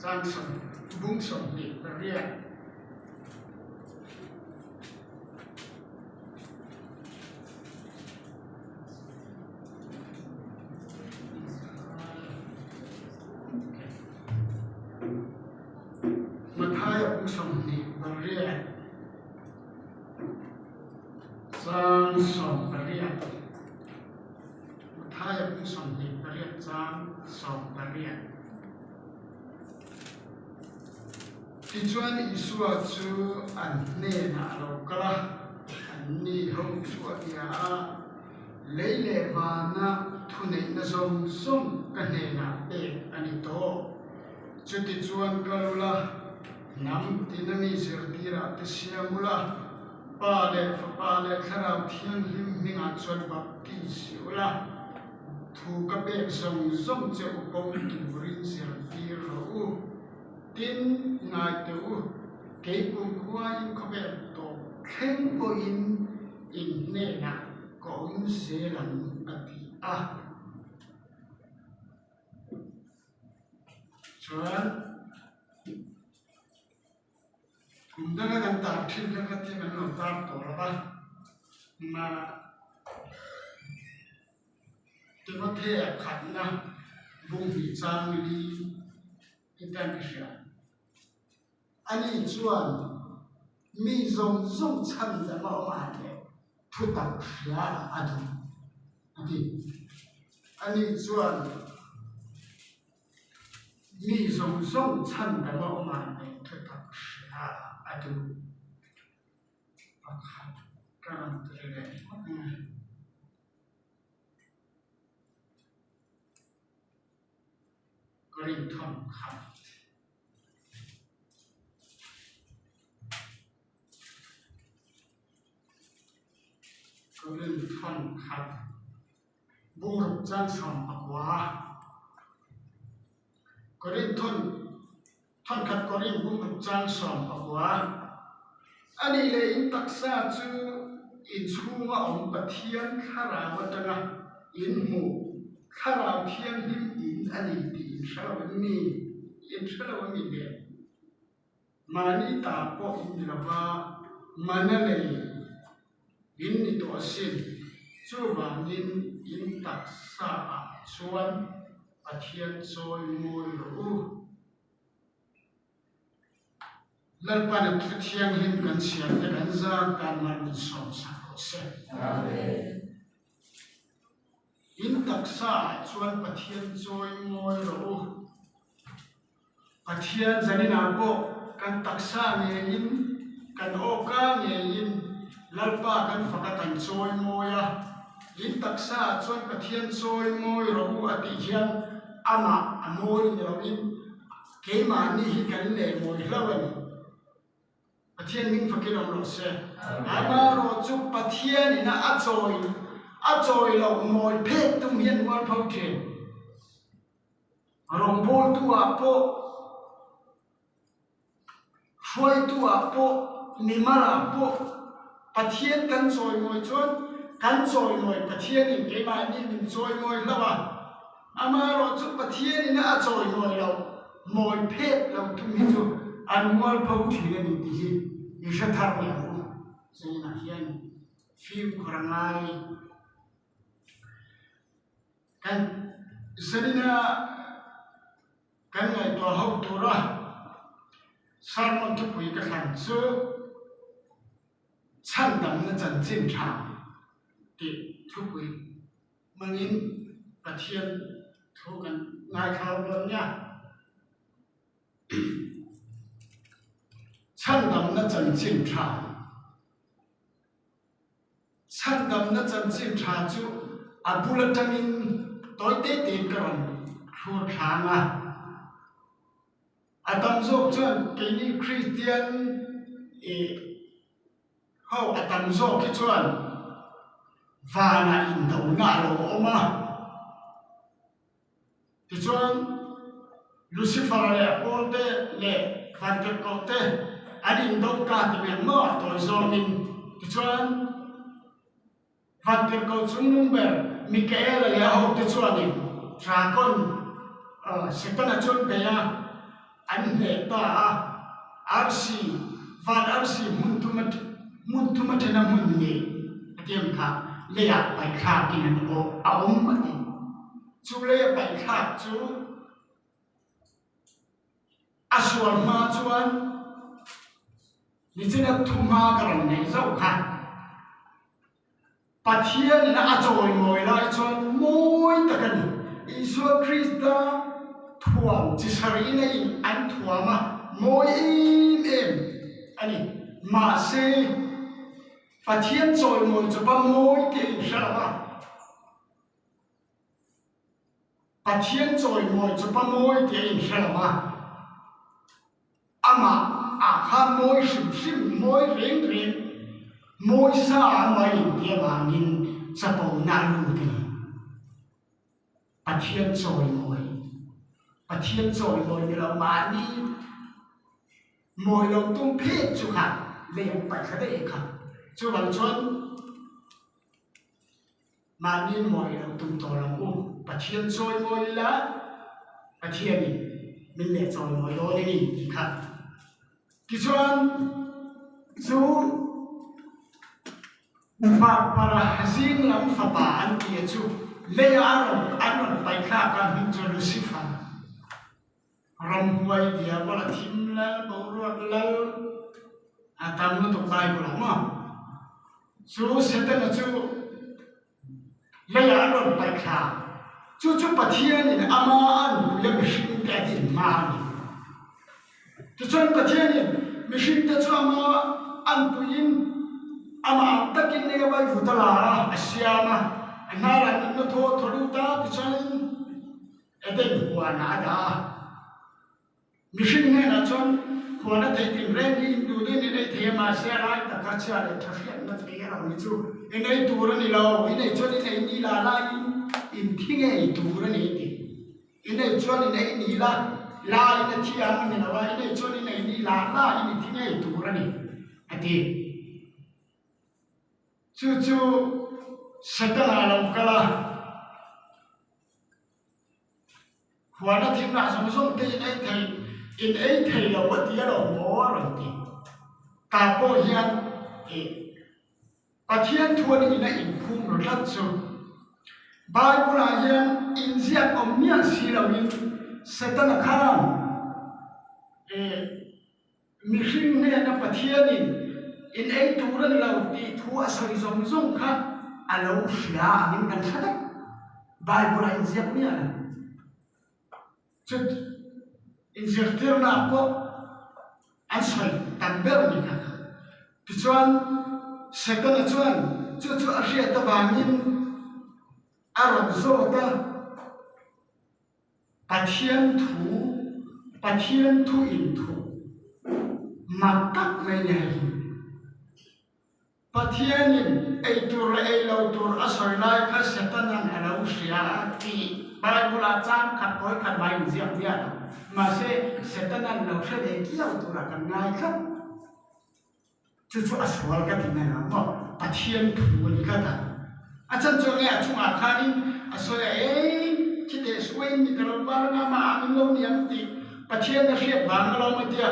trang sầm bung sầm đi riêng mà thay bung sầm đi riêng trang sầm riêng mà thay bung sầm đi riêng trang sầm riêng thì chuan Isua chu an ne na lo kala an ni hong chu ya lấy lệ và na thu nei na zong zong ka ne na e ani to chu ti chuan kalula nam ti na mi zer tira te siamula pa le khara thiang lim ninga chuan bapti siula thu ka pe zong zong che upong tu rin zer tir ro tin ngài tu kể cùng qua in có vẻ tổ khen có in nè nè cũng sẽ làm thì chuan cũng đã gần tạm thiên cái thiên mình làm tạm tổ rồi ba mà thì có thể khả năng vùng bị trang đi international ani chuan mi zong zong chan da ma ma ne thu tak ya adu ani chuan mi zong zong chan da ma ma ne thu tak ya adu pakhat kan tere Korin thon khat Korin thon khat bung ruk chan som akwa Korin thon khat Korin bung ruk chan som akwa ani le in taksa chu in chunga om pathian khara watanga in mu khara thian lim in ani ti shawani in shawani de mani ta po in lava manale in ni to sin chu wangin in taksa chuan pathian choi moi ro lalpan thu thiang lim kan siam te kan za kan man som sa ko se amen in taksa chuan pathian choi moi ro pathian zanina ko kan taksa nge in kan oka nge in lalpa kan fakatan choi moya in taksa chuan pathian choi moi ro ati hian ama amoi ro in keima ni hi kan le moi hlawani pathian ning fakilom lo se ama ro chu pathian ina achoi lo moi phet tum hian wal phau the rong bol tu a po khoi tu a po nimara po pathian kan choi moi chuan kan choi moi pathian in ke ma ni min choi moi lawa ama ro chu pathian ina achoi moi lo moi phet lo tum hi chu an wal phau thi ni ti hi ni sha thar ni ro sina hian phim khorangai kan sanina kan ngai to hau to ra sarmon thu pui ka than chu chan dam na chan chin tha ti thu pui mangin pathian thu kan ngai khau lon nya chan dam na chan chin tha chu abulatamin toy te karon khur khanga atam zok chuan kini Christian ho atam zok ki chuan vana in do na lo oma ti chuan Lucifer le aponte le khantel kote adin do ka ti me mo to zomin ti chuan khantel ko chung number Michael le ho ti chuan in dragon Satan chon beya an ne ta arsi van arsi muntumat na munne atem kha leya pai kha kinan o aum mati chu leya pai kha chu aswal ma chuan ni chena thuma karan nei zau kha pathian na achoi moi lai chuan moi takani Isua Krista thuam chi sari nei an thuama moi em ani ma se pathian choi moi chupa moi te shala pathian choi moi chupa moi te shala ama a kha moi sim moi reng moi sa mai te bangin chapo na lu te pathian choi moi ni lo ma ni moi lo tung phe chu kha le pai kha de kha chu bang chuan ma ni moi lo tung to lo u pathian choi moi la pathian ni min le choi moi lo ni kha ki chuan chu fa para hazin lam fa pa an ti chu le aron pai kha ka min chu Lucifer ram huai dia bola thim la boruak la atam no to bai bola ma chu Satan chu le aron pai kha chu pathian ni ama an ya mishin ta din ma ni tu chuan pathian ni mishin ta chu ama an puin ama takin ne bai futala asyama anara no tho thodu ta tu chuan eden huana da Mission ne na chon khona thai tim ren ni du de ni nei thema se rai ta ka cha le thasian na te ra ni chu enai tur ni lo enai chon ni nei ni la la in thing ei tur ni ti enai chon ni nei ni la ina thiam ni na wa enai chon ni nei ni la in thing ei tur ni ati chu satana lo kala khona thim na som te nei thai in ấy thầy là what dia lo mo rồi ti ta po hian pathian thuan ina in phum ro thlat chu Bible a hian in ziat omnia si lo in Satan kharan mi hring ne na pathian in ấy turan lo ti thu asari zong kha alo sia anin kan thada Bible in ziat mi ala chu insertir na ko an sai tamber ni ka ti chuan Satan chuan chu a hria ta wangin aron zo ta pathian thu in thu matak mai nei pathian in ei tur ei lo tur asoi lai kha Satan an alo sia ti Bible a chang khat koi khat mai ziak dia mà sẽ Satan an lo se de kiau tu ra kan ngai khat chu aswal ka tin na mo pathian thu ni ka ta a chan chu nge a chung a khanin asoya chi de suin mi talo war na ma amin lo niam ti pathian na hriat wang lo ma tia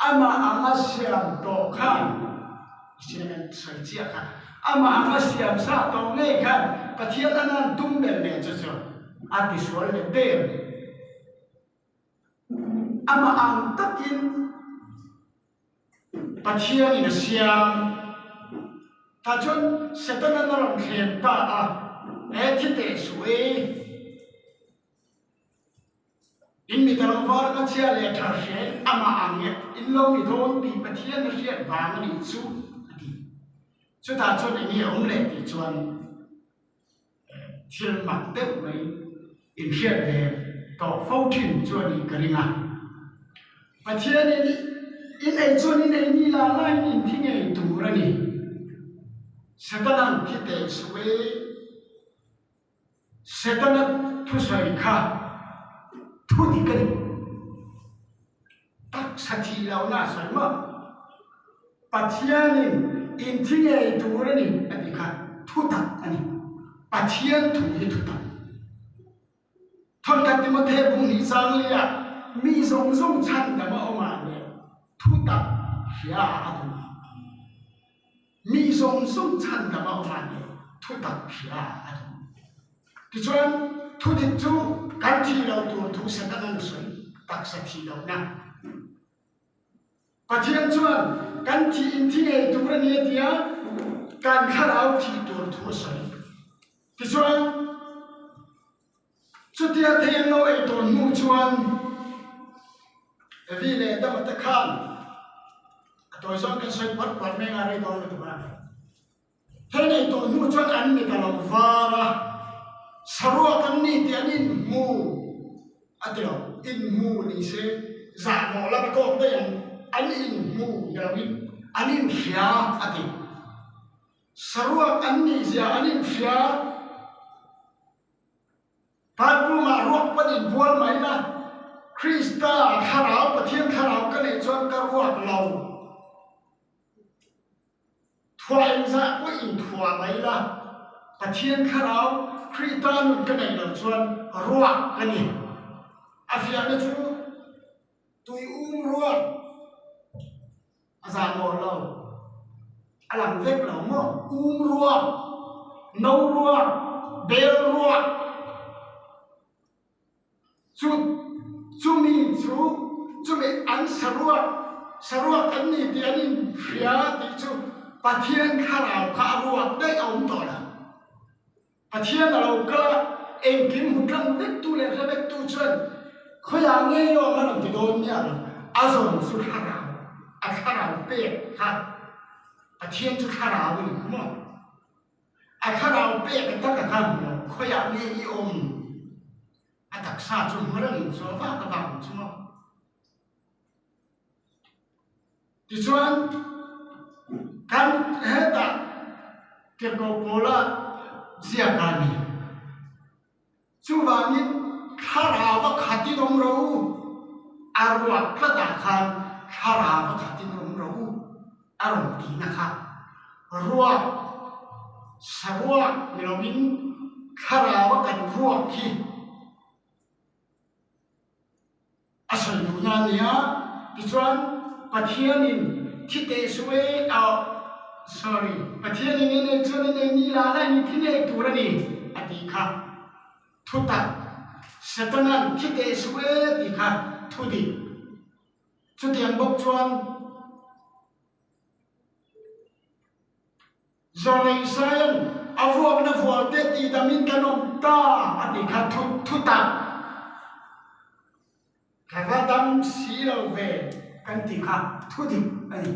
ama anga siam to khan sian sai chia kha ama anga siam sa to nge khan pathian an tum bel ne chu a ti sual le te ama ang takin pathian in siam ta chon Satan na ram khem ta a thi te suwe in mi taram war na chia le tha shen ama ang in lo mi thon ti pathian na siat wang ni chu ta chon ni ong le ti chuan thil mak te mai in siat ve to phau thin chuan ni karinga pathian in ei chuan in ei ni la in thing ei tur ani Satan thi te suwe Satan thu sai kha thu di kani tak sathi lo na sai ma pathian in thing ei tur ani ati kha thu tak ani pathian thu hi thu tak thon kat ti mo the bung hi sang lia mi zong zong chan da ma oma ne thu tak hia adu mi zong zong chan da ma oma ne thu tak hia adu ti chuan thu dit chu kan thi lo tu thu sa kan an soi tak sa thi lo na pathian chuan kan thi in thi ei tu ra ni tia kan kharau thi tur thu soi ti chuan chu tia the no ei tu nu chuan vi le da ma ta khan atoi zong kan soi pat pat me nga re don tu ba he nei tu nu chuan an ni ka lo vara sarua kan ni ti anin mu atilo in mu ni se za mo la ko te an in mu ya win anin hia ati sarua kan ni sia anin hia patru ma ruak panin bual mai na Krista kharau pathian kharau kan nei chuan ka ruak lo thua in za ko in thua mai la pathian kharau Krista nun kan nei lo chuan ruak kan ni afia na chu tui ruak aza mo lo alam vek lo mo ruak no ruak bel ruak chu mi an sarua kan ni ti anin fria ti chu pathian kharau kha ruak dai om to la pathian lo ka em kim hutang vek tu le vek tu chuan khoya nge yo ma lam ti don nya la azon su kharau a kharau pe ha pathian chu kharau ni mo a kharau pe ka ta ka kham lo khoya nge i om atak sa chu mran so va ka va chu mo ti chuan kan heta ke ko pola zia ka ni chu wa ni khara wa khati dom ro arwa khata khan khara wa khati dom ro arom ti na kha ruwa sarwa ni lo min khara wa kan ruwa ki asal dunia nia tichuan pathianin thite suwe pathianin ne chuan ne ni la la ni thine turani ati kha thuta satanan thite suwe ti kha thudi chutiam bok chuan zonei sayan avuak na volte ti damin kanom ta ati kha thuta Kavadam silo ve kantika thudi ani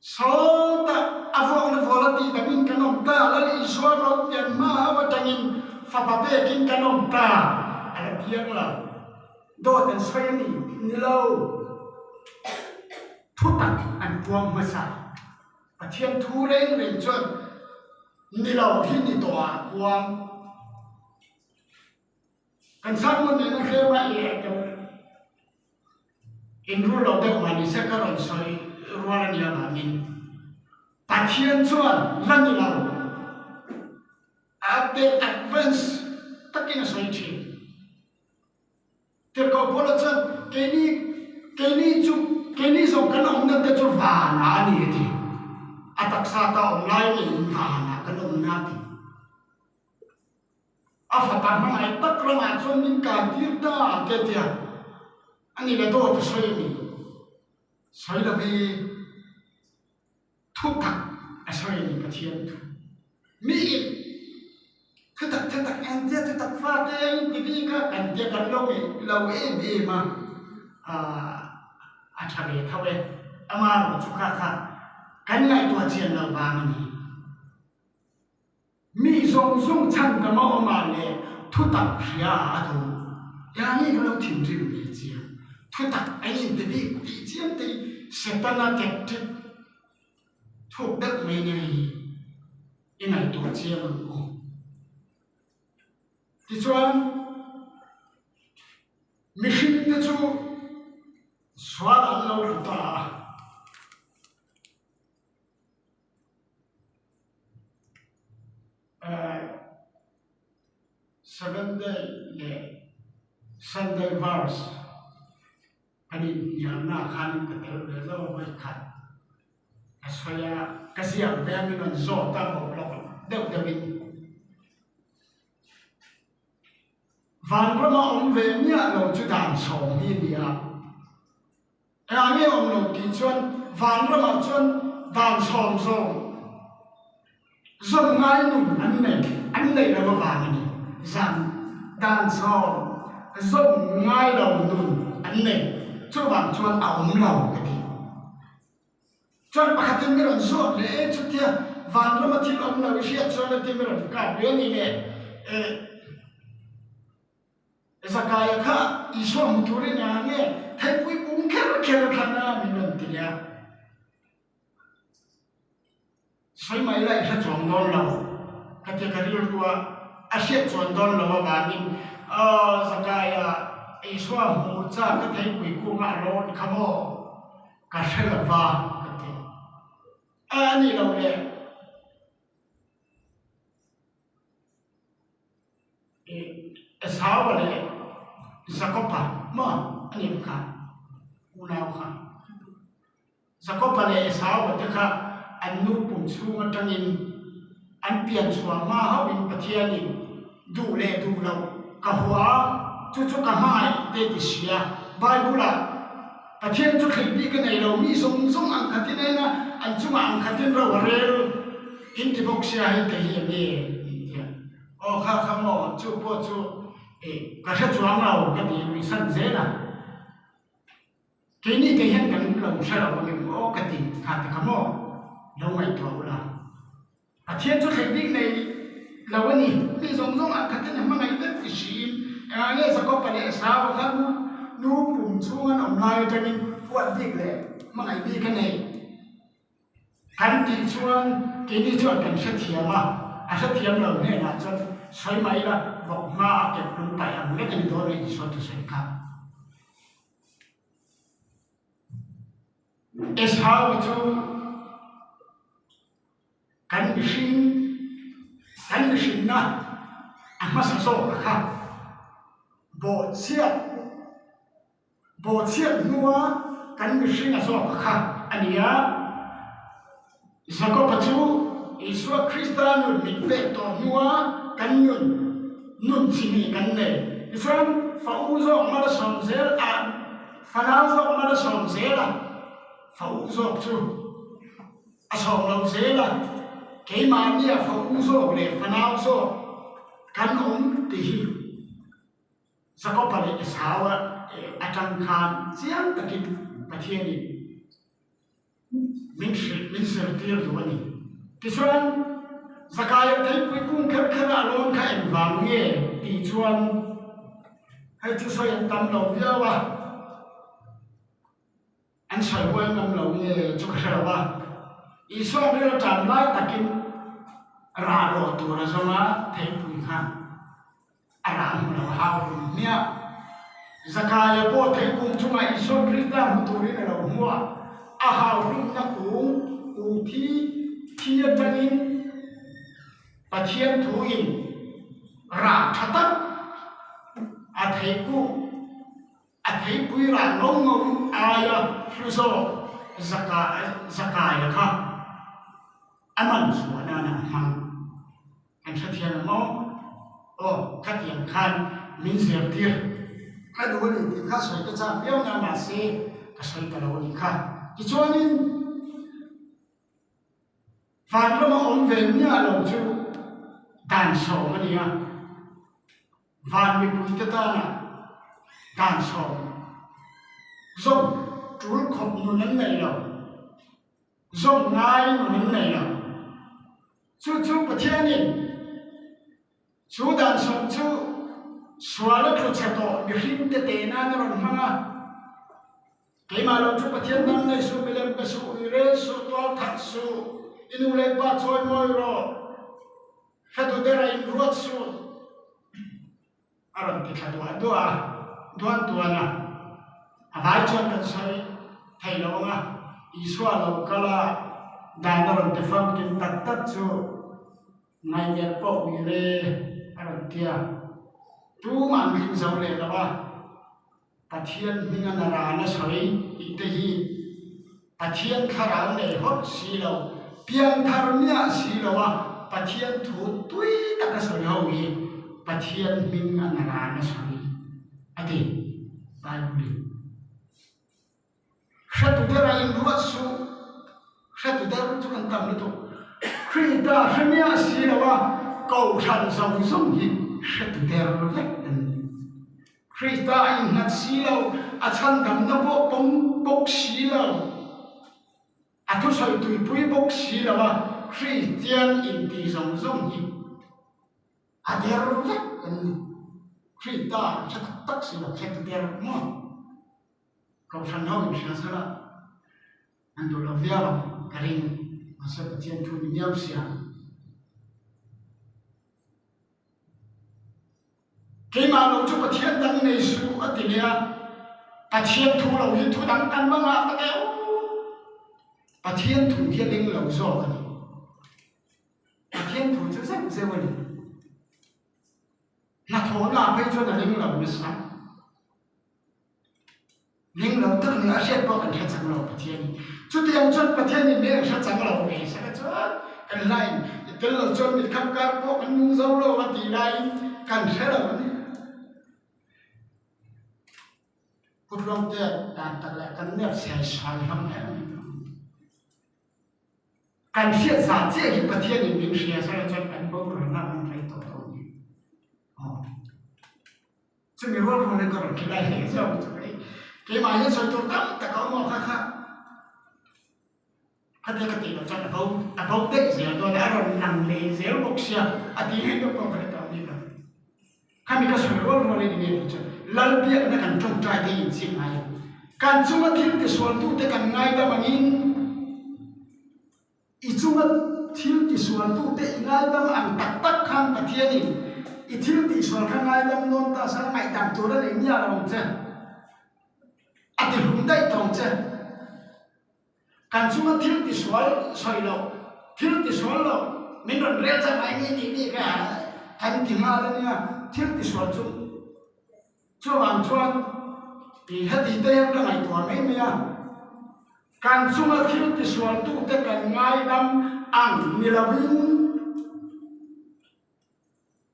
so ta avong na volati da min kanom ta lali so ro yan ma wa tangin fa pa be kin kanom ta ala piang la do tan soyani nilo thuta an tuam masa pathian thu reng reng chon nilo hi ni to a kuang kan sang mon ne na khema ye to in ru lo de ma ni sa ka ron soi ruaran ya ma min pathian chuan lan ni lo update advance takin soi chi te ko bola chan keni zo kan om na te chu va na ni ti atak sa ta om lai ni va na kan om na ti afatan mai takrama chon min ka tirta ke tia ani le do to soi mi soi la bi thu tak a soi ni pathian thu mi thu tak an tia thu tak fa te ti bi ka kan tia kan lo mi lo e bi ma a thave thawe ama ro chu kha kan lai to chian lo ba ni mi zong chan ka ma o ma le thu tak hia a thu ya ni lo thim ri mi chi thu tak ai in te bi ti chiam te setana tek ti thu dak me ni inai to chiam ko ti chuan mi hring te chu swal an lo ta 7 day le Sunday verse ani yang na khan ka tel le zo mai khat asaya kasia veng non zo ta bo blok deu deu van rama om ve nia lo chu dan som ni dia ami om lo ti chuan van rama chuan dan som zo zom ngai nun an nei la ba ni zan dan som zom ngai lo nun an nei chu bang chuan aum lo ka ti chuan pakhatin mi ron zo le chu tia van rama thil om lo sia chuan ti mi ron ka re ni le Zakaya ka iso muturi na nge thai pui ungker khana minon tinya sai mai lai sa chong don lo ka te ka ri ruwa asia chong don lo ba ni Zakaya iso mu cha ka thai pui ku nga ron khamo ka shela va ka te ani lo le sao vậy Zakopa ma ani ka unau ka Zakopa le sao vậy ka anu pum chu ngatangin an pian chua ma hawin pathiani du le du lo ka hua chu chu ka mai te ti sia bible pathian chu khai bi ka nei lo mi song song ang khatin na an chu ma ang khatin ro rel in ti bok sia hi te hi ni o kha mo chu po chu cả sát chuang nào cái gì mình sanh dễ là cái này cái hiện cảnh lòng sai là mình có cái gì hạt thì không có đâu ngoài thầu là thiên cho thầy biết này là cái gì bây giờ giống cái cái này mà ngày tết thì xin nghe sao có phải sao khác nu bùn xuống anh ông nói cho nên quạt biết lệ mà ngày biết cái này hắn thì chuang cái đi chuang cảnh sát thiam mà sát thiam là này là cho xoay máy là vọng ma kẹp luôn tay ăn lấy cái đó để cho tôi xem cả es how to kan machine na amma sa so kha bo chiat nuwa kan machine so kha ania Zakopa chu Iswa Kristanu mit pe to nuwa kan nun sini kan ne Islam fauzo mala somzel a fanauzo mala somzela fauzo chu asom lo zela ke mania fauzo le fanauzo kan ti hi Zakopa le isawa atang khan siang takin pathiani min sir tir duani Kiswan Zakaya thấy quý cung khép khép alon kha em vàng nghe tỷ chuan hay chú soi em tâm đầu nhau à anh soi quay tâm đầu nghe chú khép à ý xoan đây là tràn lại takin ra đồ tu ra zoma thấy quý kha aram lo hao nia Zakaya po thấy cung chú mai xoan Krista tu ri na lo mua a hao ri na cung thi thiên tanin Pathian thu in ra thatat a thei pui ra ngong ngong aya hruso zakaya kha aman suana na hang an sathian mo o khatian khan min ser tir ka du ni ti kha soi ka cha pyo na ma se ka soi ka lo ni kha ki chonin fan lo om ve nya lo chu dan so mania van mi pui ta na dan so zom trul khop nu nan nei lo zom ngai nu nan nei lo chu pathianin chu dan so chu swala chu chato mi him te na na ron hanga ke ma lo chu pathian nam nei su bilem ka su ire su to that su inu le pa choi moi ro Hatu dera in ruat su aron ti khadwa duan tuana avai chon kan sai thai lo nga iswa lo kala danaron te fam kin tat chu ngai yer po wi re aron tia tu man khin zau le la ba Pathian minga nara na soi itehi Pathian khara nei hot silo piang tharmia silowa Pathian thu tui taka soi howi Pathian minga nara na soi ati Bible Satu dera in ruat su satu dera tu kan tam tu Krita hmia silowa kau than song song hi satu dera lek Krita in nat silo achan dam na bo pom bok silo atu soi tui pui bok silowa Christian in ti song song hi ader lek Krita chat tak silo satu dera mo kau san hau in sala ando la viala karing masa Pathian thu ni miau sia ke ma lo chu Pathian dang nei su atinia Pathian thu lo hi thu dang kan ma nga ta ke Pathian thu hi ding lo so ka ni Pathian thu chu sang se wa ni na tho na pai chu na ling lo ni sa ling lo tak ni a shet pa kan ha chang lo Pathian chu tiang chon Pathian ni me sha chang lo nei sa chu kan lai tel lo chon mi kham kar ko kan mung zo lo wa ti lai kan se lo ni Put long there dan tak le kan ne sai sai ham ha kan sia za che hi Pathian ni ming sia sa chon kan bo ro na man thai to to ni chu mi ro ro ne ko ki lai he zo ke ma ye so to tam ta ko mo kha kha Kata kata lo cakap abau dek saya tu ada orang nang le saya bok sia ati hidup kau berita ni kan kami kasih orang orang ini ni tu lalu dia nak kan try dia sing ay kan cuma til ke soal tu te kan ngai da mangin I cuma til ke soal tu te ngai da ang tak tak kan Pathian ni I til ke soal kan ngai da non ta sa ngai dam tu da ni ya la je ati hundai tong je kan cuma til di soal soi lo til di soal lo min ron rel cha mai ni ka kan ti ma la ni til di soal chu wang chuan ti hati te yang ngai to mai me ya kan cuma til di soal tu te kan ngai dam ang ni la win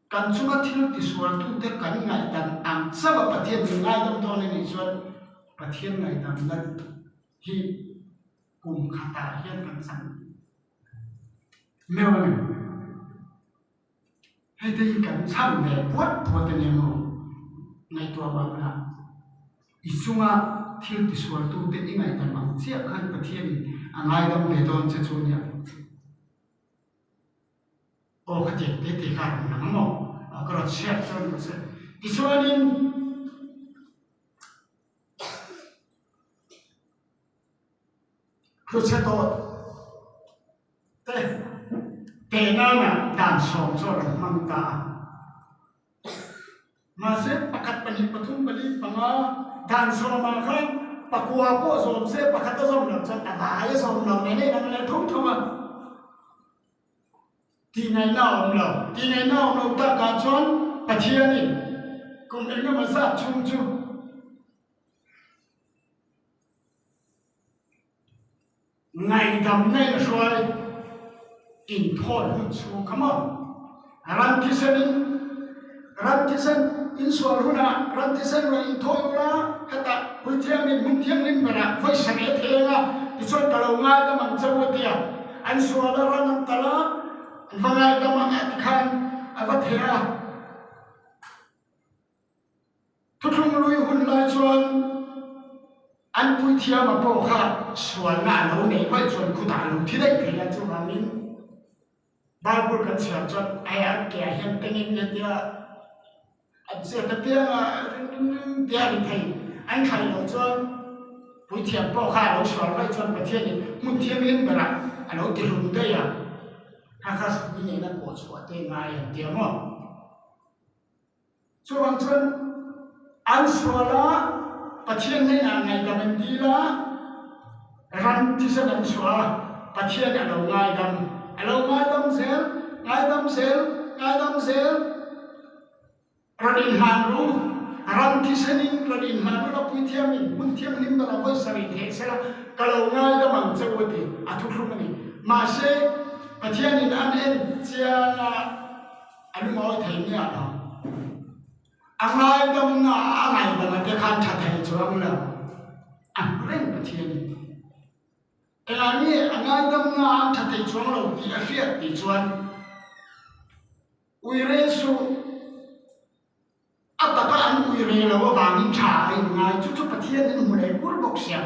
kan cuma til di soal tu te kan ngai dam ang sa ba Pathian ngai dam to ni chuan Pathian ngai dam la hi cùng kata hian kan sang meu ni hei te kan sang ne puat puat ne mo ngai to ba la isunga thil ti sual tu te ingai tan ma chia khan Pathian ni angai dam le don che chu nia o kha te kha na mo ko ro chia chon se isuanin Khuset to te na dan som so mang ta ma se pakat pani pathum bali panga dan so ma khan pakua ko som se pakat to som na chan ta ya som na ne na ne thum thuma ti nai na om lo ta ka chon Pathian ni kum ne ma sa chung chu ngày đầm nay là xoay in thôi hụt xuống come on ran thi sen in xoay huna ran thi sen rồi in thôi là hata bui thiam in mung thiam in bera voi sang et henga ti chon talo ngai da mang chawu tia an xoay da ran an tala vangai da mang at khan avat hera thuthum lui hun lai chuan an pui thiam a po kha sual na lo nei vai chon khu ta lu thi dai ke ya chu ma min Bible kan sia chon ai a ke hian tengin ne dia an se ta pia dia ni thai an khai lo chon pui thiam po kha lo sual vai chon Pathian ni mun thiam in bara a lo ti rum dai ya ha su ni na ko chua te ngai ya dia mo chuan chon an suala Pathian ni na ngai da man di la ran ti sa nan chua Pathian a lo ngai dam sel ran in han ru ram thi senin radin hanu la pui thiamin mun thiam nim da voi sari the sela kalau ngai da mang chawati athu thumani ma se pathianin an en chia anu mau thai ni ala angai dam na angai da te khan tha thai chuang la an ren pathianin elani angai dam na an tha thai chuang lo ti a fiat ti chuan uiresu ataka an uire lo wangin tha ai ngai chu chu pathianin mu le pur bok sia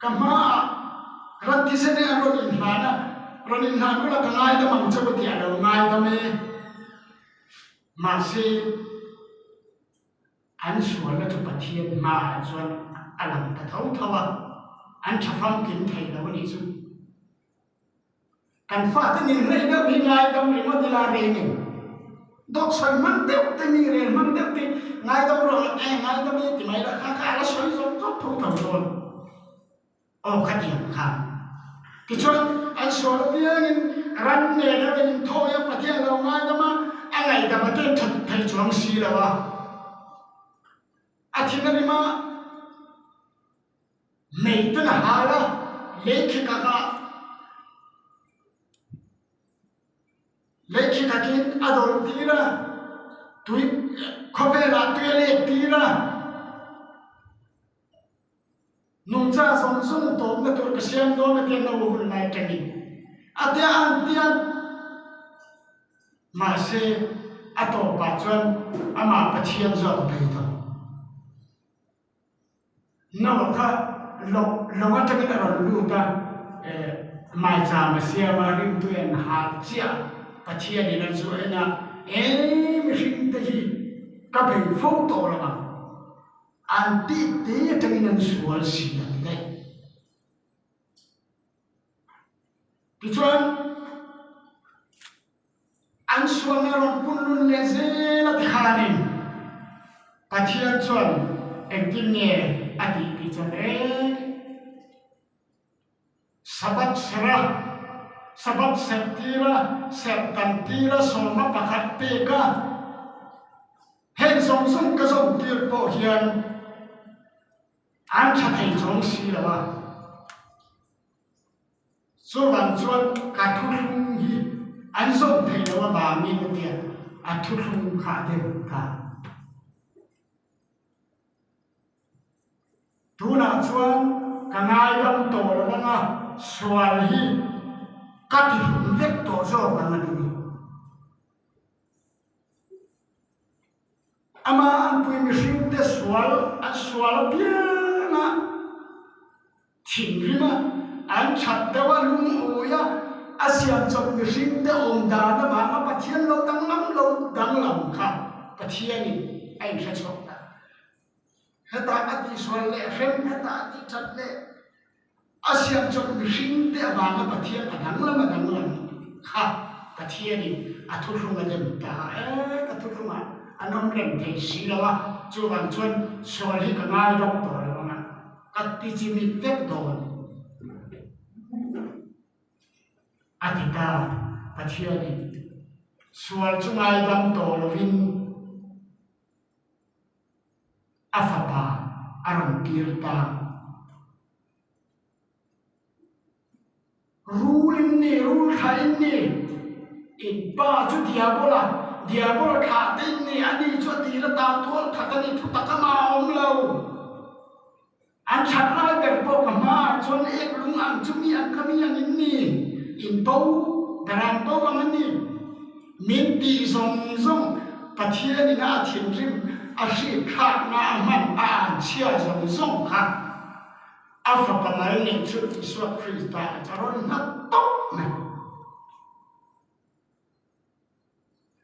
kama ranti se ne ro in hana ronin hanu la kangai da mang chawati alo ngai da me ma se an sual la chu pathian ma chuan alam ta thau thawa an thafam kin thei da wani chu kan fa ta ni rei da wi ngai dam ri mo dila re ni dok soi man deu te ni re man deu te ngai dam ro ngai dam me ti mai da kha kha la soi zo zo thu thau don o kha tiam kha ki chuan an sual piangin ran ne da rin thoya pathian lo ngai dama angai da ma te thak thai chuang si la wa athina ma mei ta na hala lekhi ka kin adol tira tui khovela tuele tira nung cha song sung to na tur ka siam do na tian na hul nai tani ate an tian ma se ato pa chuan ama pathian zo dai tho na wa kha lo wa ta ka ron lu ta mai cha ma sia ma rim tu en ha chia pathian ni nan zo ena mi hring te hi ka bei fo to la ma an ti te tangin nan sual si na dai ti chuan an sual na ron pun lun le ze la ti khanin pathian chuan engtin nge ati ti chuan sabat septira septantira soma pakhat pe ka hen song song ka song tir po hian an tha thei chong si lawa so wan chuan ka thu lung hi an song thei lawa ba mi ne tia a thu lung kha de ka tu na chuan ka ngai dam to lawa nga swal hi kati vek to zo ka ngani ama an pui mi hring te swal piana thingrima an chat dawa lung oya asian chok mi hring te om da na ba ma pathian lo dang lam kha pathian ni ai kha chok ta heta ati swal le hrem heta ati chat le asian chok mi hring te awanga pathian adang lam kha pathian ni athu hlunga dem ta ka thu hlunga anom rem thei si lawa chu wan chuan swal hi ka ngai dong to lawa nga ka ti chi mi vek don atita pathian ni swal chu ngai dam to lovin afapa aram tirta rule khain ni in ba chu diabola kha tin ni ani chu ti la ta thol khatani thu takama om lo an chat lai ber po kama chon ek lung ang chumi an kami an ni in po daran po ang ni min ti zong pathian ni na thin rim a shi kha na man a chia zong kha afa pamal ni chu iswa krista charon na top na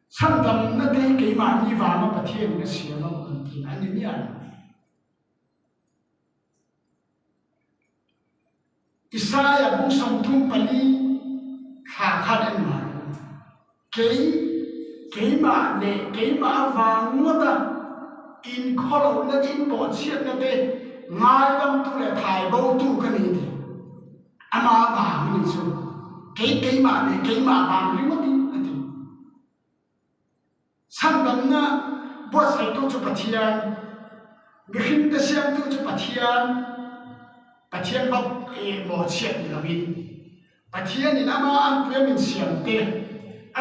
samdam na te ke ma ni wa ma pathian na sia ma kun tin ani ni an Isaya bung som tum pali kha khan an ma ke ma wa ngota in kholo na in bo chiat na te ngai dam tu le thai bo tu ka ni ti ama ba mi chu ke ma ba mi mo ti ati sam dam na bua sai tu chu pathian ghin ta siam tu chu pathian va mo chiat ni lovin pathian in ama an pe min siam te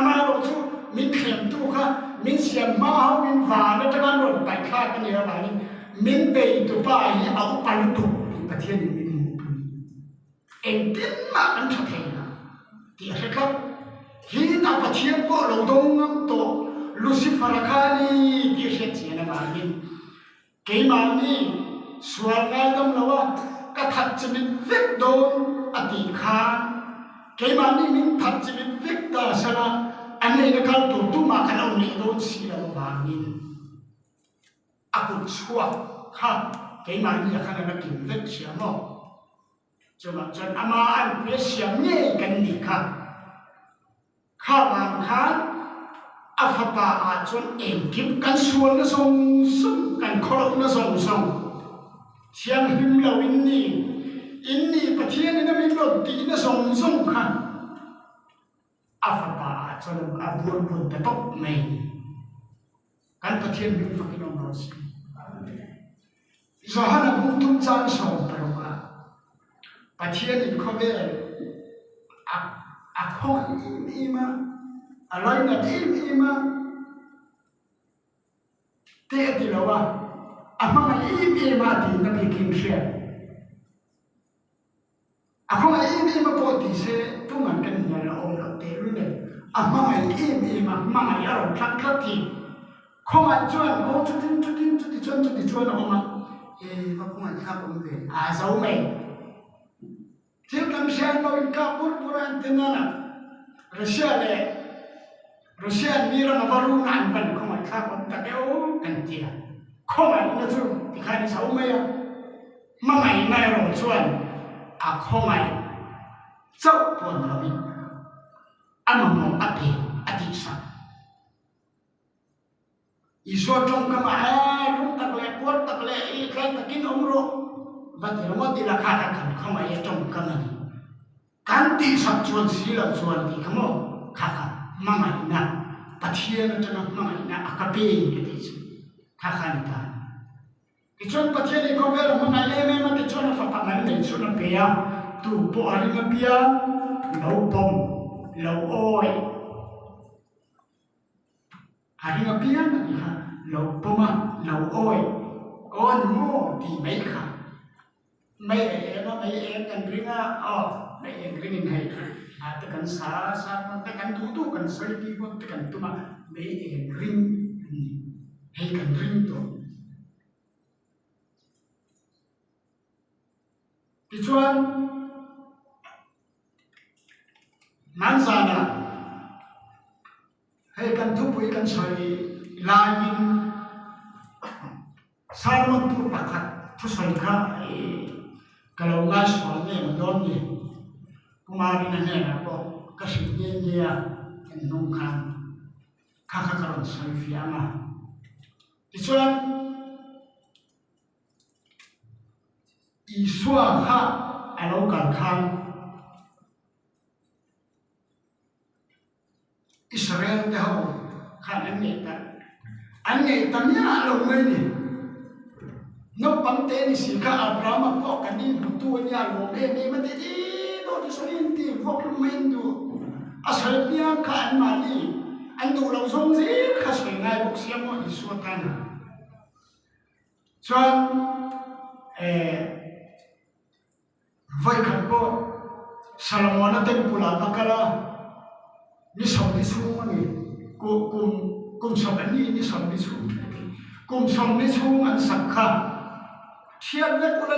ama ro chu min khem tu kha min siam ma ha min va na ta man ro pai kha ka ni ra ni min pe tu pa hi au pa lu tu pathian in min mu en tin ma an tha the na ti a kha hi na pathian ko lo dong ngam to Lucifer khani ti he chi na ma ni ke ma ni sual ngai dam lawa ka that chimin vek don ati kha ke ma ni min that chimin vek ta sala ane na kal tu ma kan on ni don si la ma ni akut chua kha ke ma ni kha na kin vek sia mo chama chan ama an pe siam ni kan ni kha bang kha afapa a chon em kim kan sual na song sum kan khorok na song song thiam him lo inni pathian na min lo ti na song song kha afapa a chon a bun ta top mai kan pathian min fakin on ros Johana bung tum chan song parwa pathian in khove a khong ima alai na ima te ti lawa amanga ima ti na bi kim share akong ima po ti se tu man kan nya la om la te lu ne amanga ima manga ya ro thak thak ti khoma chuan o tu ti chuan oma va khoma kha om ve a zau mai te kan share no in ka pur antena na Russia mira na varu na ban ko mai kha kon ta keo kan tia ko mai na chu ti khai ni sau mai ma mai na ro chuan a ko mai chau pon la bi amamo ati sa iso trong ka ma lung tak le pot tak le I khai takin omro va ti mo ti la kha kan ko mai trong ka na kan ti sa chuan si la chuan ti kamo kha mamai na pathian na tana mamai na akape ke ti kha kha ni ta ki chon pathian ni ko ver mamai le me ma ti chon fa pa man nei chon pe ya tu po ari na pia lo pom lo oi ari na pia na ni ha lo poma lo oi on mo ti mai kha mai kan ringa mai ringin hai ta kan sa ta kan tu kan serti ko ta kan tuma me ring hei kan ring to ti chuan man sana hei kan tu pui kan soi lain sarmon tu pakhat tu soi kha kalau ngai so ne ma don ni kumari na ne ko kasi niya nung kan kakakaroon sa fiyama isuan isua ha alo kan Israel te ho kan anne ta niya alo mai ni no pamte ni sika Abraham ko kanin tu niya lo me ma ti do so inti voklumendu asal pia kan mali andu lo song si kha soi ngai bok siam mo isu tan chuan vai kan po Salomon ten pula bakala ni som ni su ni kum som ni som ni su kum som ni su an sakha thian le kula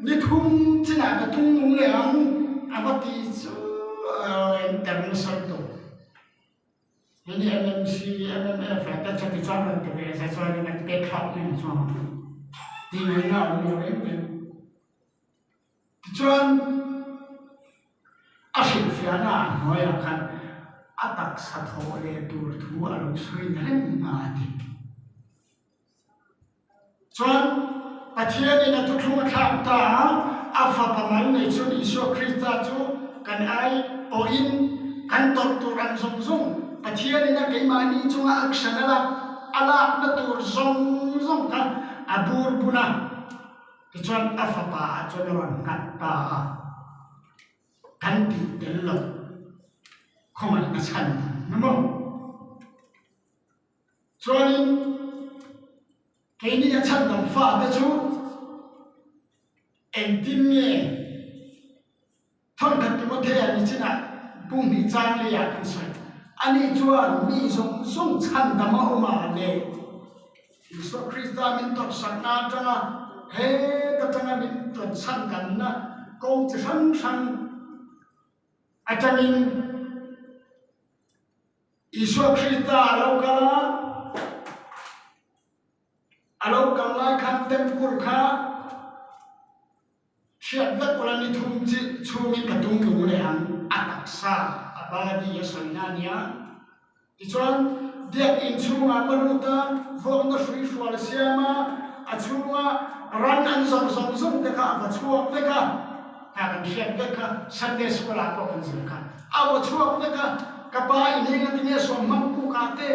ni thum china ka thum mung le ang abati su international to ini MMC MMF ta chati chuan te be sa chuan ni te khat ni chuan ti mai na ni le chuan asin fiana noya khan atak sa tho le tur thu alo sui na len ma ti chuan pathian ni na tu thuma thak ta afa pamal nei chu iso krista chu kan ai o in kan tor turan song song pathian ni na ke mani chunga aksanala ala na tur zong zong ka abur puna kichuan afapa chuan ron katta kan ti tello khomai na chan namo chuanin keini a chan dam fa te chu engtin nge thon khat Timothy ani china bung ni chang le ya kan sai ani chuan mi zong zong chan dam a oma le Isu Krista min tot sakna tanga he ta tanga min tot san kan na kong chi san san atamin Isu Krista alo kala khan temple kha siat dak ulani thum chi chumi katung lu le an ataksa abadi yasanania ichuan diak in chunga maluta vong na sui sual siama achunga ran an zong zong zong te ka va chuak te ka ta kan siat te ka Sunday school a ko kan zin ka awo chuak te ka kapa in hinga tinge so mampu ka te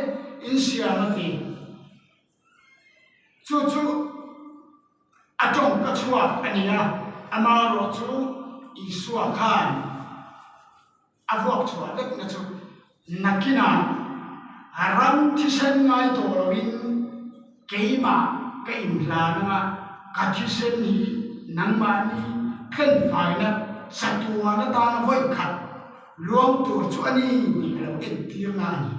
in siama ti chu atong ka chuak ania amaro chu isua khan avok chuak dek na chu nakina aram thisen ngai to rovin keima ke imhla nga kathisen ni nangmani khen faina satua na ta na voi khat luang tur chu ani ni lo entir na ni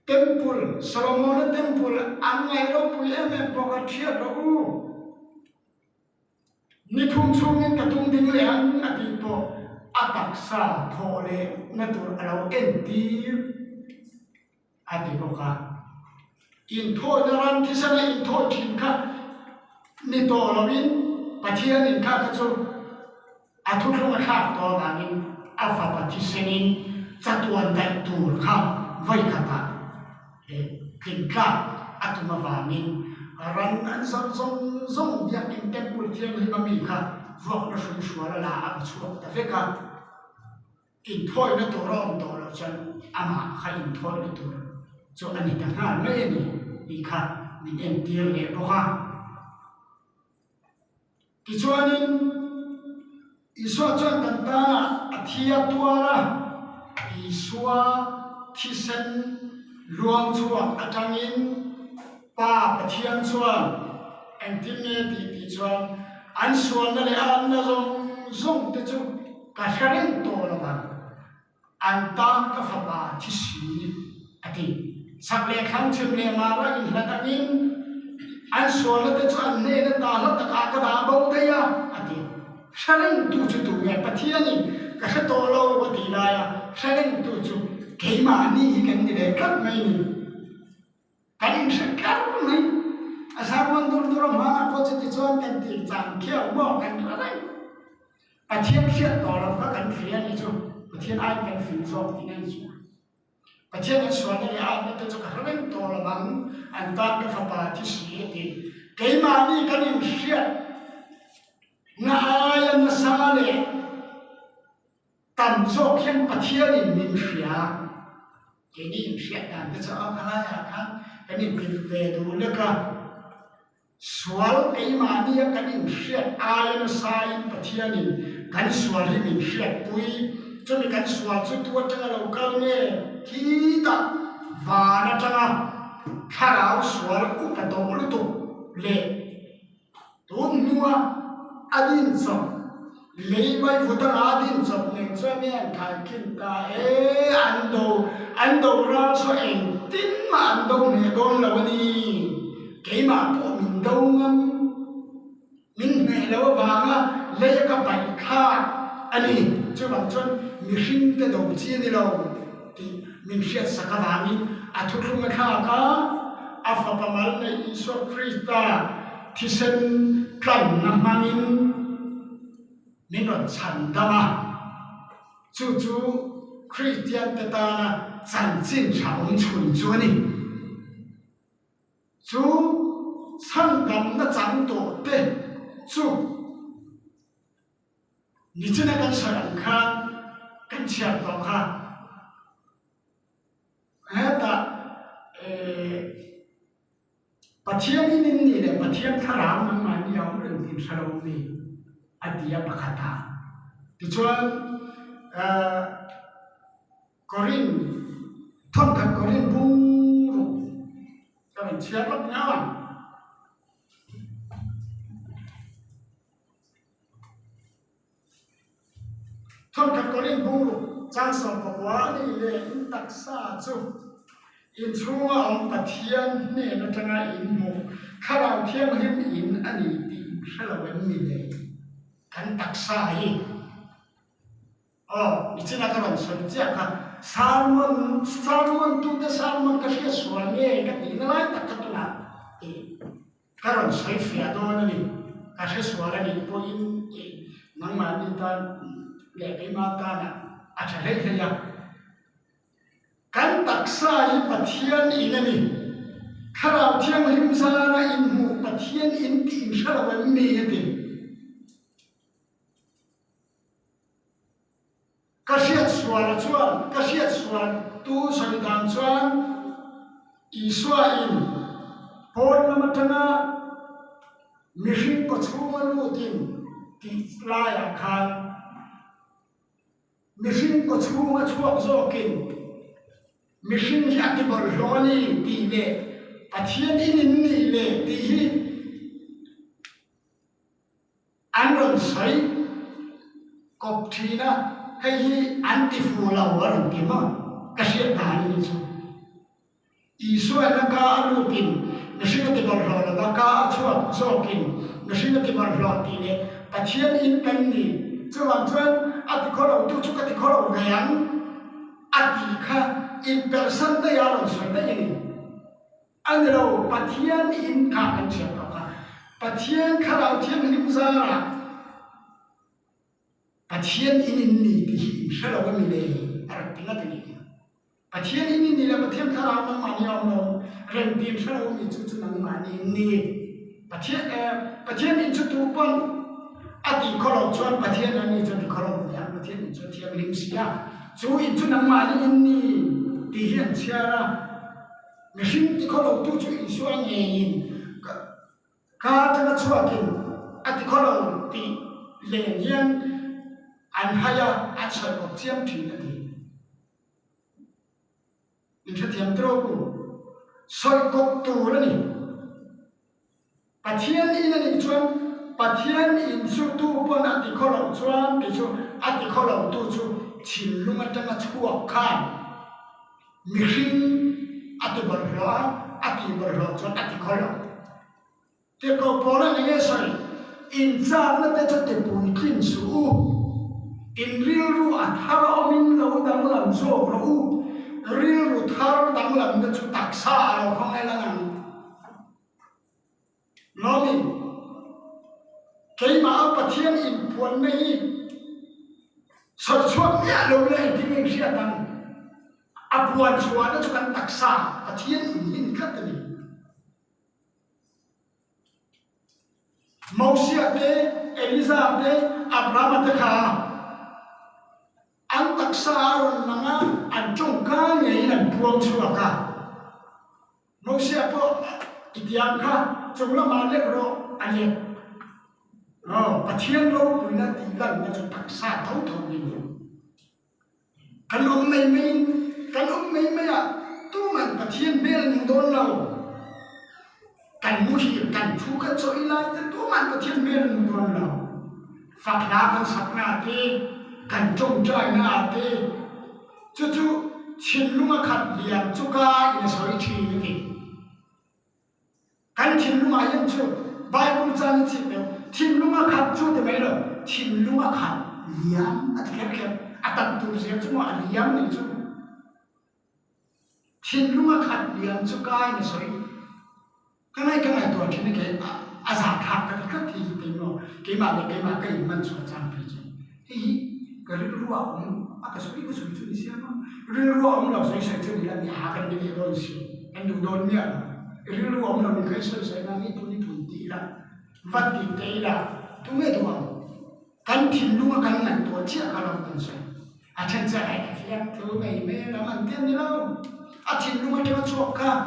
temple Solomon temple angai ro pui em boka thia ro u ni thum chung ka tung ding le an ati po ataksa thole natur alo entir ati boka in tho naran thisana in tho thin kha ni to lovin pathian in kha chu athukhlong kha to wangin afa pathisenin chatuan dai tur kha vai khata kin kha atuma wangin ran an zong zong dia in temple thiam hi mami kha vok na shui shwala la a chuak ta veka in thoi na to rom to lo chan ama kha in thoi na to cho ani ta nga me ni kha min en tir le ko ha ki chuanin iswa chuan kan ta athia tuara iswa thisen luang chuak atangin pa pathian chuan engtin nge ti chuan an sual na le an na zong te chu ka haren to la ba an ta ka fa ba thi si ati sak le khang chim le ma ra in la tangin an sual na te chu an ne na ta la ta ka da bo te ya ati haren tu chu tu ya pathian ni ka sa to lo wa ti la ya haren tu chu ke ma ni kan ni le kat mai ni kan sa kar mai asarwan dur mana ko chi chuan kan ti chang khiau mo kan ra dai pathian siat to lo ka kan thria ni chu pathian ai kan fin so ti nai chu pathian an suan ni a na te chu ka ren to lo bang an ta ka fa pa thi si ti ke ma ni kan in siat na ai an sa le tan zo khen pathian in min sia ke ni in siat dan te chu a kala ya kan kan in pin ve du le ka sual ai ma ni kan in siat ai na sa in pathian in kan sual hi min siat pui chu mi kan sual chu tu tanga lo kal ne ki ta va na tanga kharau sual u ka to lu tu le tun nuwa adin so le vai futan adin so ne chu mi an khai kin ta ando ra so en tin ma ando ne don la ni ke ma po min do ngam min ne lo wanga le ka pai kha ani chu bang chon mi hring te do chi ni lo ti min hriat sakawangin athuthlung kha ka afa pamal ne iso krista thisen kan na mangin minon chandama chu christian te ta na chan chin chaung chun chu ni chu sangam na chang to te chu ni china kan sarang khan kan chiap to kha pathian in ni le pathian tharam nang man yaw ren tin salo ni atia pakhata ti chuan korin thon khat korin bung ru ta mình chia lắm nhau thon khat korin bung ru chang som kwa ni le in tak sa chu in chunga om pathian ne na tanga in mu kharau thiam him in ani ti halawen mi le kan taksa hi ichina karon son chia ka salmon tu de salmon ka sia suange ka ti na lai takatuna karon sai fia do na ni ka sia suara ni po in nang ma ni ta le kai ma ta na a cha le ya kan taksa hi pathian in ani kharau thiam him sa na in mu pathian in ti halawen mi ati kasiat suara chuan kasiat suan tu saidan chuan iswa in pon namatana mihring ko chunga lutin ti laya khan mihring ko chunga chuak zokin mihring hi atibor hloni ti le pathian in ni le ti hi anron sai kop thina hay anti fula waran tima kasi tani niso iso na ka alutin nasina ti barlo na ka achwa zokin nasina ti barlo ti le pathian in kanni chuan ati kholo tu chu ka ti kholo ngan ati kha in person da yaron so da ni anro pathian in ka kan che ka pathian kharau thiam nim zara pathian in ni ti shala wa mi le artinga ti ni pathian in ni la pathian thara nang ma ni am no ren tin shala wa mi chu chu nang ma ni pathian in chu tu pon ati kholo chuan pathian ani chu ti kholo ya pathian in chu thiam lim sia chu in chu nang ma ni ti hian chiara mi hring ti kholo tu chu in suang nge in ka ta chuakin ati kholo ti len hian an haya an soi bok chiam thi na ni in tha thiam tro ku soi kok tu na ni pathian in ani chuan pathian in chu tu pon ati kholo chuan ti chu ati kholo tu chu thin lunga tanga chuak khan mi hring ati bor hlo ati bor hlo chuan ati kholo te ko pona nge soi in chang na te chu te pun kin su in real ru athara omin lo dang lam so ro real ru thar dang lam da chu taksa lo khong ai la nang nomi keima pathian in puan nei so chuak ya lo le ti nge sia dang apuan chua da chu kan taksa pathian in khat ni Mausia te Eliza te Abraham te kha an taksa ron nanga an chung ka nge an puang chua ka Mausia po itiang kha chungla ma le ro ale pathian ro puina ti lan na chu taksa thau thau ni kan om mai ya tu man pathian bel ning don lo kan mu hi kan thu ka choi lai te tu man pathian bel ning don lo phak na kan sak na ti kan chung chai na ti chu chin lunga khat liam chu ka ina soi thi ni ti kan chin lunga yan chu bible chan chi te chin lunga khat chu te mai lo chin lunga khat liam at kher atam tu sia chu ma liam ni chu chin lunga khat liam chu ka ina soi kanai to thine ke aza kha ka thi te no ke ma kai man chu chang pi chi cái rủa ông à cái số chu đi xem nó rủa ông là số sẽ chu đi là nhà cái gì đó xí anh đủ đồn nhỉ rủa ông là mình cái số sẽ là cái tụi tí là vật gì thế là tụi mấy tụi kan thìn luôn kan ngàn tuổi chia cả lòng tình số à chân ra cái phiền tụi mấy là mình tiền đi đâu à thìn luôn cái nó chuộc cả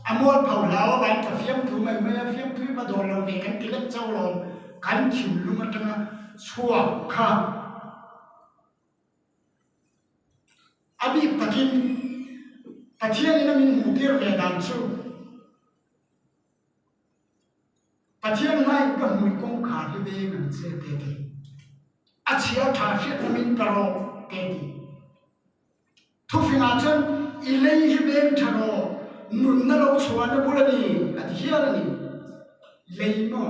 amol phau lao ban ka fiam thu mai mai fiam thu ba do lo ne kan tilak chau lo kan thim lung atanga chua kha abi takin pathian ina min mutir ve dan chu pathian ngai ka mui kong kha hi ve ngan se te te achia tha hriat na min taro te ti thu finga chen ilei hi beng tharo nun na lo chuan na bulani at hialani leimo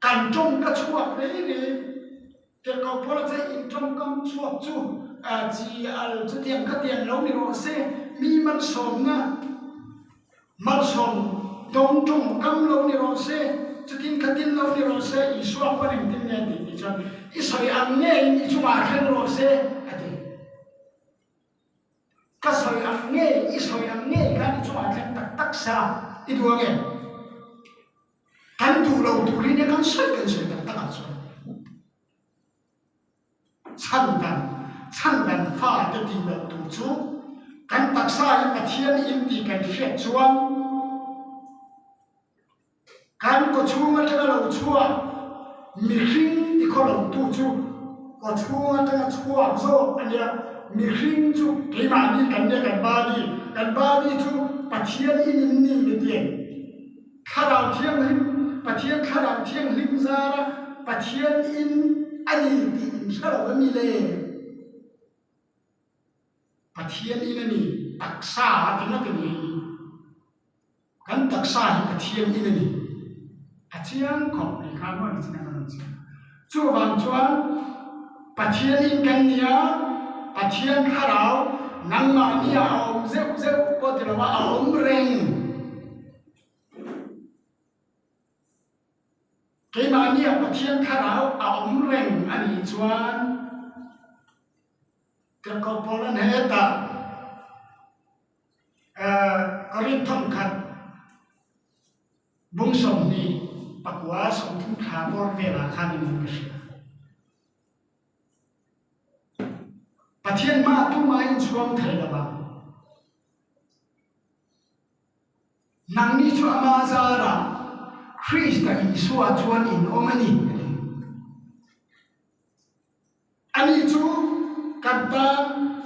kan trong ka chuak le ni ke ko pola che in trong kam chuak chu a chi al chu tiang ka tiang lo ni ro se mi man som na mal som dong trong kam lo ni ro se chu tin ka tin lo ni ro se I suak pa ning tin ne ti chan I soi ang ne I chu ma khen ro se ati ka soi ang ne I soi ang ne ka ni chu ma khen tak tak sa I du nge kan tu lo tu ri ne kan soi tak tak a chu chan dan pha te ti lo tu chu kan tak sa I pathian in ti kan hriat chuan kan ko chunga tanga lo chua mi hring ti kho lo tu chu ko chunga tanga chua zo ania mi hring chu ke ma ni kan ne kan ba di chu pathian in ni ni ti kharau thiang lim pathian kharau thiang lim zara pathian in ani ti in salo mi le pathian in ani taksa tinga ti ni kan taksa hi pathian in ani achiang khop ni kha mo ni china kan chi chu wang chuan pathian in kan nia pathian kharau nang ma nia om zeu ko ti lawa om reng ke ma nia pathian kharau om reng ani chuan ka ko polan heta korin thong khat bung som ni pakwa som thum kha bor vela khani mun shi pathian ma tu ma in chuang thai da ba nang ni chu ama zara Christ ka in suwa chuan in omani ani chu kanta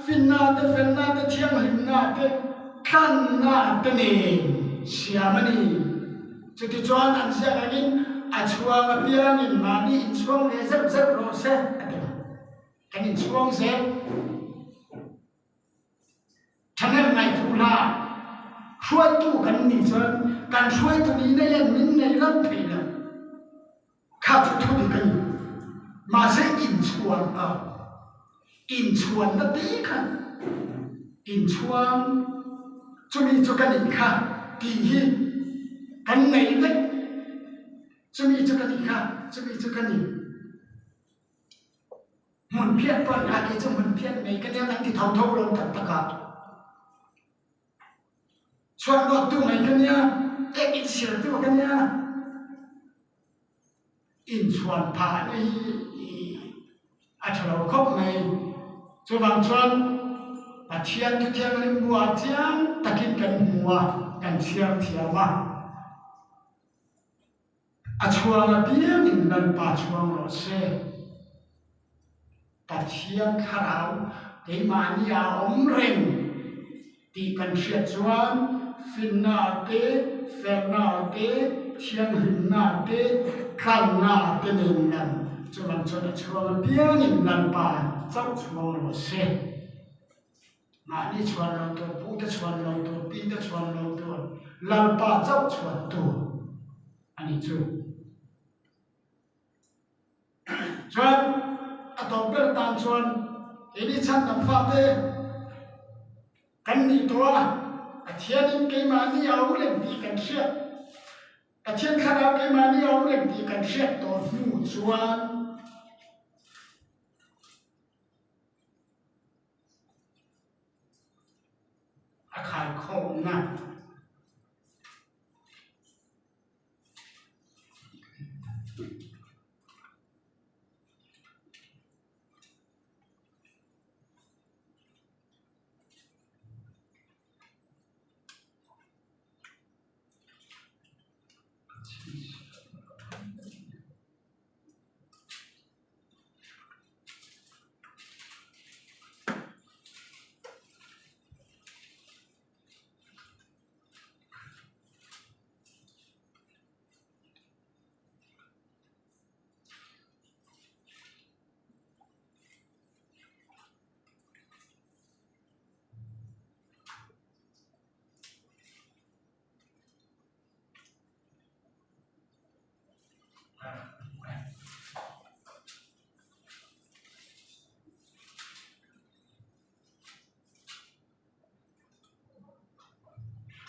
finna te thiang himna te khan na te ne siamani chuti chuan an sia angin a chuang a piang in mani in chuang le zep ro se atema kan in chuang se thanem nai thula hruai tu kan ni chuan kan hruai tu ni nei an min nei lam theina kha chu thu ni kan ma se in chuan na ti khan in chuang chumi chu kan in kha ti hi kan nei ve chumi chu kan in kha chumi chu kan in mun phiat pon a ki chu mun phiat nei kan ya kan ti thau lo tak taka chuan lo tu mai kan ya ek in sir tu kan ya in chuan pha nei a thalo khop mai chu wang chuan pathian tu thiang lim bua chiang takin kan mua kan siam thiama a chuang a piang in nan pa chuang ro se pathian kharau ke mani a om reng ti kan hriat chuan finna te ferna te thiang himna te khanna te nen nan chuan a chuang a piang in nan pa chau chuang ro se mani chuan lo to pu te chuan lo to pi te chuan lo to lalpa chau chuan to ani chu chuan a to ber tan chuan eni chan tam fa te kan ni to a thian in ke mani au lem ti kan hriat a thian kharau ke mani au lem ti kan hriat to nu chuan a khai khom na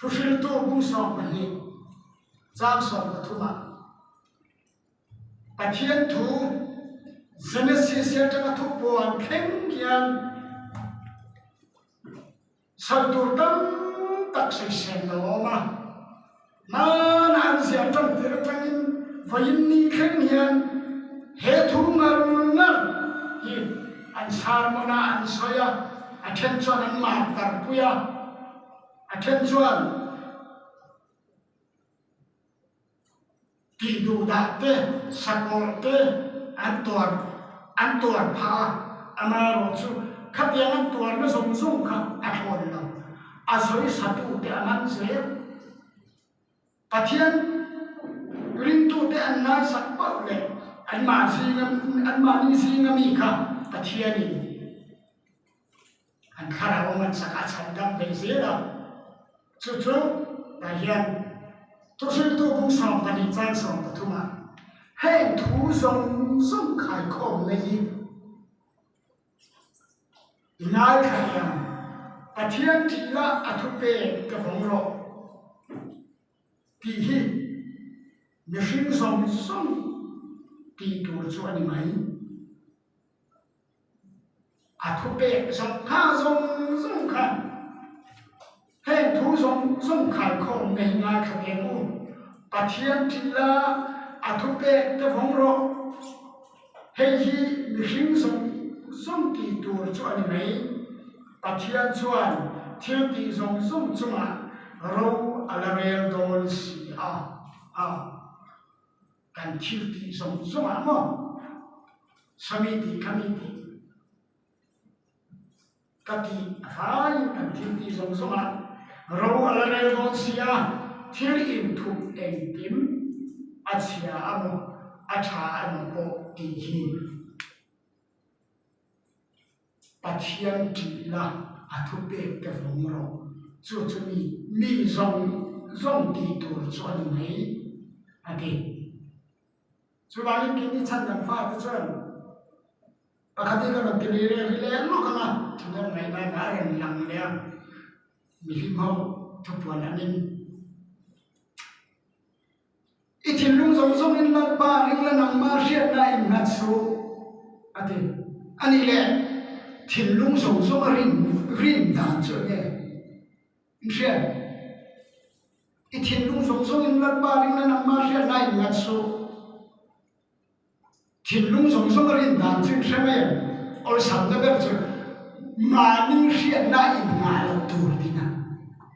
thu phil tu bung som mani giang som ta thuma pathian thu Genesis chapter thu pon khem kian Saltur tam tak sai sen lo ma na an sia tam ter tangin vain ni khen hian he thu ngar ngar hi an sar mona an soya attention an ma tar puya attention ti du da te sakol te an tuar pha amaro chu khát yang an tuar na zong zong kha a thon lo a soi satu te aman se pathian ring tu te an nai sak pa le an ma ni si ngami kha pathian ni an khara man saka chan dam ve se da chu chu da hian tu sil tu bung som pani chan som pathuma heng thu zong zong khai khom le hi Inai kaya pathian tila athupe kavongro ti hi machine som ti tur chu ani mai athupe som kha som kha he thu som khai khom nei nga khakemu pathian tila athupe kavongro he hi machine som ti tur chu ani mai pathian chuan thil ti zong chunga ro alarel dol si kan thil ti zong mo samiti kamiti kati afai kan thil ti zong ro alarel dol si thil in thup eng tim achia amo acha amo ko ti hi pathian tila athupe ka vongro chu mi zong ti tur chu ani mai ati chu ba ni ni chan dam fa tu chuan pakhati ka ram ti le le lo ka na thang mai na na ran lang le mi hi mau thu puan anin ithin lung zong in la pa ring la nang ma riat na in nat su ati ani le Thiên lung sông sông rin đàn trở nghe xem cái thiên lung sông sông in lát ba linh lát năm ma xem này ngắt số thiên lung sông sông rin đàn chứ xem em ở sắm nó bây giờ mà ninh xem này ngã lâu tuổi đi nè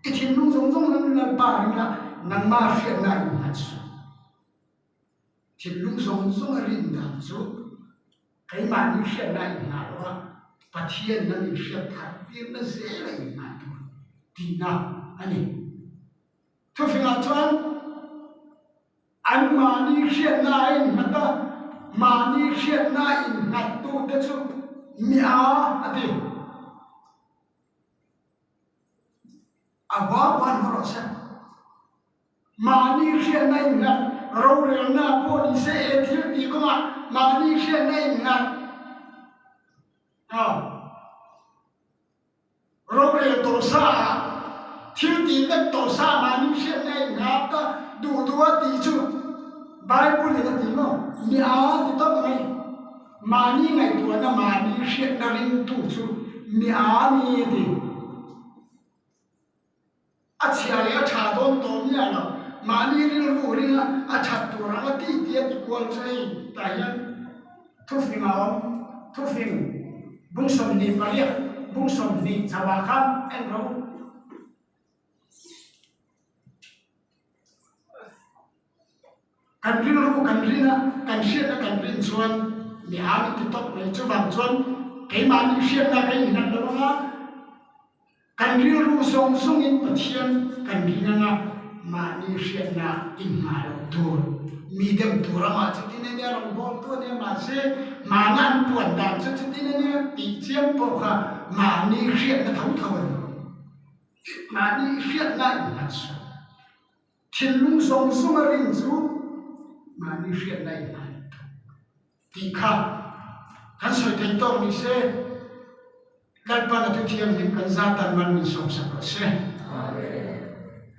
cái thiên lung sông sông in lát ba linh lát năm ma xem này ngắt số thiên lung sông sông rin đàn số cái mà ninh xem này ngã lâu pathian na ni siat khat tir na se lai na tu ti na ani thu finga chuan an ma ni siat na in mata ma ni siat na in ngat tu te chu mi a ati awa wan horo sa ma ni siat na in ngat ro re na po ni se e thil ti ko ma ni siat na in ngat Robert Tosa, thiếu tí đất Tosa mà những chuyện này ngáp ta đủ tí chú Bible này là tí mà mi áo thì tóc này mà ní ngày tuổi là mà ní chuyện là linh tụ chú mi áo ní thì chia lấy trả đón tóm nhà nào mà ní linh vụ linh trả tuổi là tí tiết quan chơi tại nhân thu phim áo thu phim bung sầm đi vào liệt bung sầm đi chào bà khăn em đâu cần riêng lúc cần riêng cần xuyên là cần riêng xuân mi áo thì tóc này chú vàng xuân cái mà đi xuyên là cái gì nằm đó á cần riêng lúc sông sông in bát thiên cần riêng mà đi xuyên là in mà đầu tuột mi đem tuột mà chứ tin này lòng bom tuột này mà sẽ mà ngăn tuột đàn chứ tin này bị chiếm bộ cả mà đi xuyên là thấu thầu mà đi xuyên lại là sao thiên lung sông sông ở riêng chú mà đi xuyên lại là thì khác hắn soi thấy tôi mình sẽ đặt vào là thực hiện những cái gia tăng văn minh sống sạch sẽ